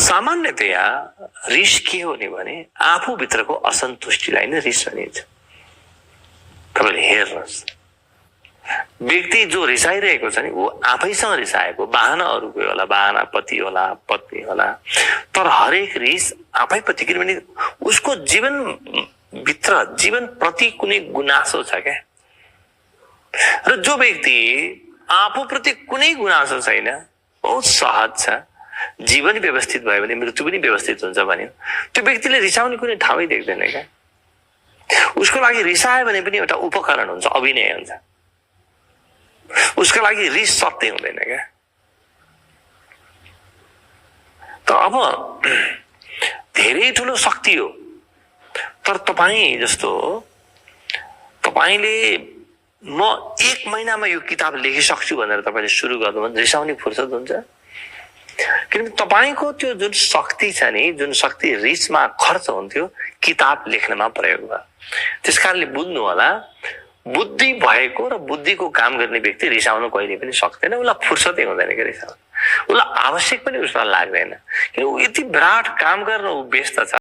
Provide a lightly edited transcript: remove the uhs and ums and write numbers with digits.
सामान्यतया रिस के हो भने आफूभित्रको असन्तुष्टिलाई नै रिस भनिन्छ। तपाईले हेर्नुहोस्, व्यक्ति जो रिसाइरहेको छ नि ऊ आफैसँग रिसाएको, बाहना अरूको होला, बाहना पति होला, पत्नी होला, तर हरेक रिस आफैप्रति, किनभने उसको जीवनभित्र जीवन प्रति कुनै गुनासो छ क्या। र जो व्यक्ति आफूप्रति कुनै गुनासो छैन, बहुत सहज छ, जीवन व्यवस्थित भयो भने मृत्यु पनि व्यवस्थित हुन्छ भन्यो, त्यो व्यक्तिले रिसाउने कुनै ठाउँै देख्दैन क्या। उसको लागि रिसायो भने पनि एउटा उपकरण हुन्छ, अभिनय हुन्छ, उसको लागि रिस सत्य हुँदैन क्या। त अब धेरै ठुलो शक्ति हो, तर तपाईं जस्तो तपाईले म 1 महिनामा यो किताब लेखिसक्छु भनेर तपाईले सुरु गर्नु भने रिसाउने फुर्सद हुन्छ? किनभने तपाईको त्यो जुन शक्ति छ नि, जुन शक्ति रिसमा खर्च हुन्थ्यो किताब लेख्नमा प्रयोग भयो। त्यसकारणले बुझ्नु होला, बुद्धि भएको र बुद्धिको काम गर्ने व्यक्ति रिसाउन कहिले पनि सक्दैन, उसलाई फुर्सदै हुँदैन के रिसाउन, उसलाई आवश्यक पनि उसलाई लाग्दैन, किन ऊ यति विराट काम गर्न ऊ व्यस्त छ।